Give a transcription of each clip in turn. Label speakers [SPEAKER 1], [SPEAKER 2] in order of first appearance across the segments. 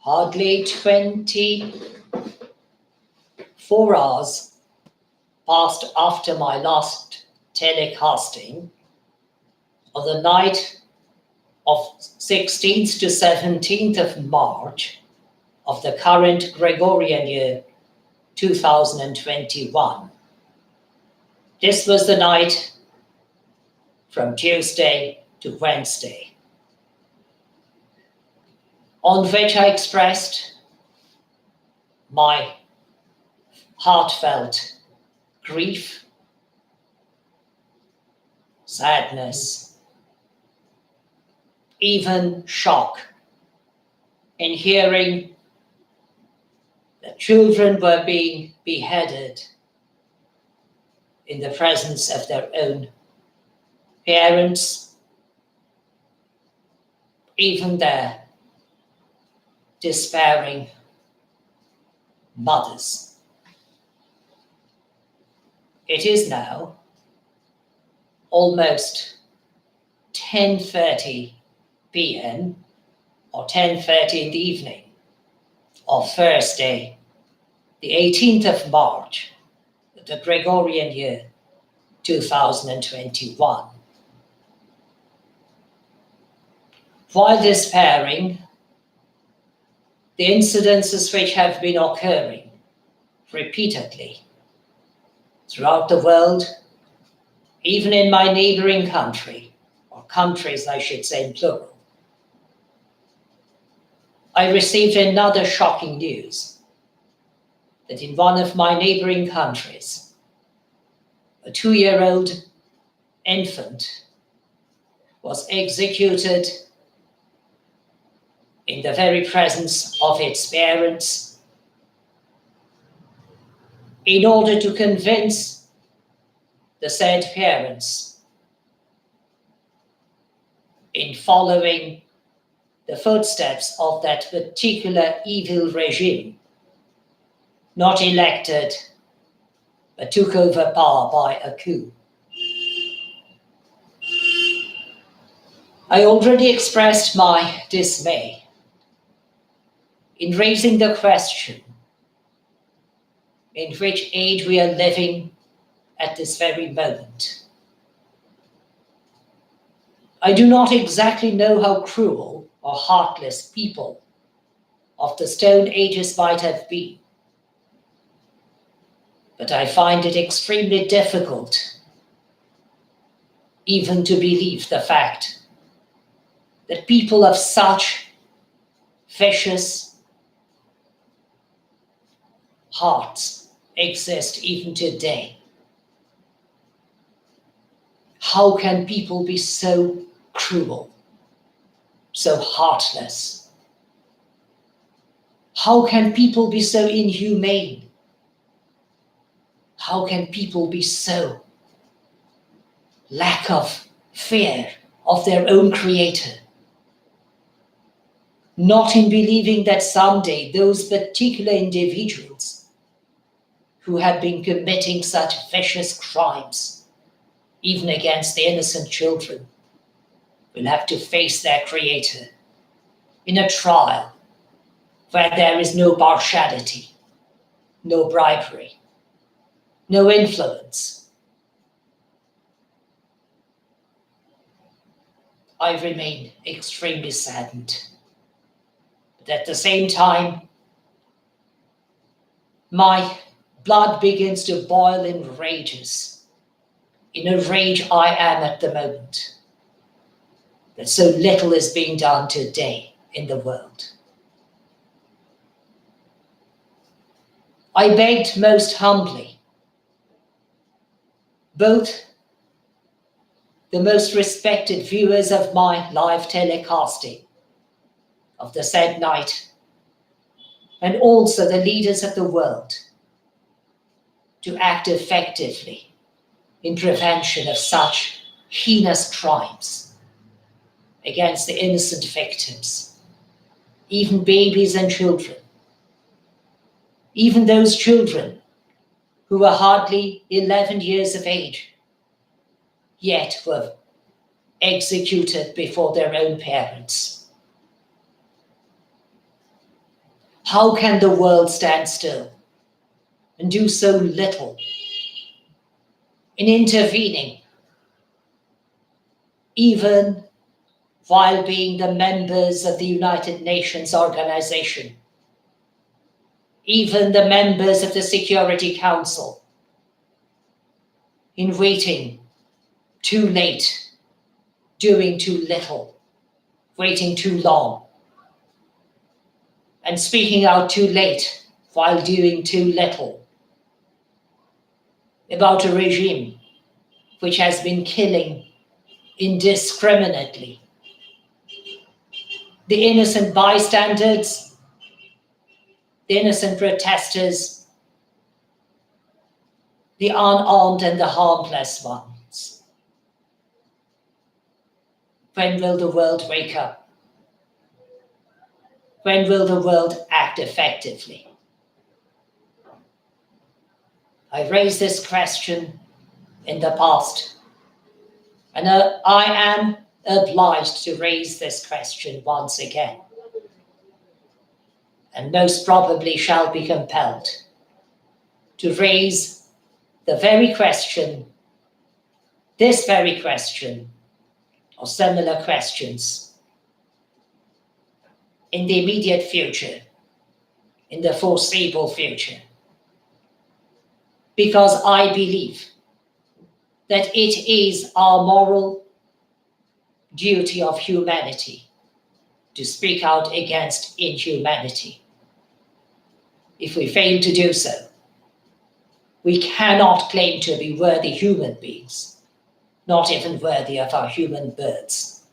[SPEAKER 1] Hardly 24 hours passed after my last telecasting on the night of 16th to 17th of March of the current Gregorian year 2021. This was the night from Tuesday to Wednesday, on which I expressed my heartfelt grief, sadness, even shock in hearing that children were being beheaded in the presence of their own parents, even their despairing mothers. It is now almost 10:30 p.m. or 10:30 in the evening of Thursday, the 18th of March, the Gregorian year 2021. While despairing, the incidences which have been occurring repeatedly throughout the world, even in my neighboring country, or countries I should say in plural, I received another shocking news that in one of my neighboring countries, a 2-year-old infant was executed in the very presence of its parents in order to convince the said parents in following the footsteps of that particular evil regime, not elected, but took over power by a coup. I already expressed my dismay in raising the question in which age we are living at this very moment. I do not exactly know how cruel or heartless people of the Stone Ages might have been, but I find it extremely difficult even to believe the fact that people of such vicious hearts exist even today. How can people be so cruel, so heartless? How can people be so inhumane? How can people be so lack of fear of their own creator? Not in believing that someday those particular individuals who have been committing such vicious crimes, even against the innocent children, will have to face their creator in a trial where there is no partiality, no bribery, no influence. I remain extremely saddened. But at the same time, my blood begins to boil in rages, in a rage I am at the moment, that so little is being done today in the world. I begged most humbly both the most respected viewers of my live telecasting of the said night, and also the leaders of the world, to act effectively in prevention of such heinous crimes against the innocent victims, even babies and children, even those children who were hardly 11 years of age, yet were executed before their own parents. How can the world stand still and do so little in intervening, even while being the members of the United Nations organization, even the members of the Security Council, in waiting too late, doing too little, waiting too long, and speaking out too late while doing too little about a regime which has been killing indiscriminately the innocent bystanders, the innocent protesters, the unarmed and the harmless ones. When will the world wake up? When will the world act effectively? I raised this question in the past, and I am obliged to raise this question once again, and most probably shall be compelled to raise the very question, this very question, or similar questions in the immediate future, in the foreseeable future, because I believe that it is our moral duty of humanity to speak out against inhumanity. If we fail to do so, we cannot claim to be worthy human beings, not even worthy of our human births.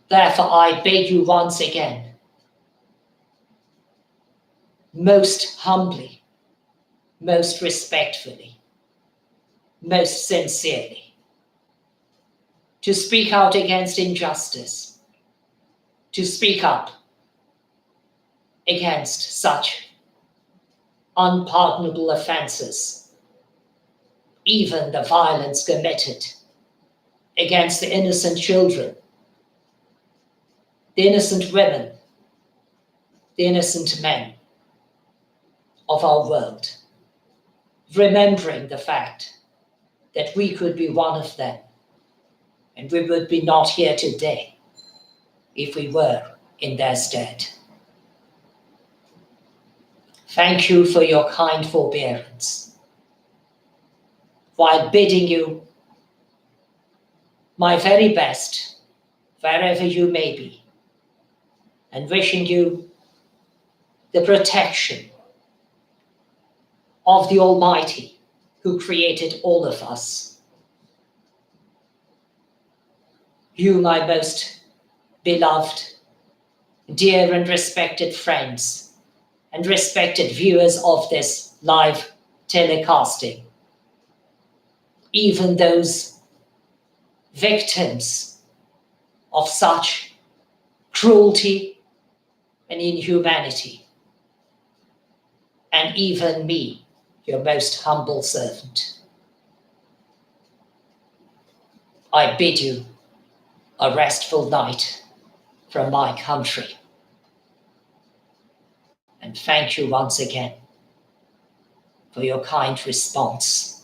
[SPEAKER 1] Therefore, I beg you once again, most humbly, most respectfully, most sincerely, to speak out against injustice, to speak up against such unpardonable offenses, even the violence committed against the innocent children, the innocent women, the innocent men of our world, remembering the fact that we could be one of them, and we would be not here today if we were in their stead. Thank you for your kind forbearance, while bidding you my very best wherever you may be, and wishing you the protection of the Almighty who created all of us. You, my most beloved, dear and respected friends, and respected viewers of this live telecasting, even those victims of such cruelty and inhumanity, and even me, your most humble servant. I bid you a restful night from my country, and thank you once again for your kind response.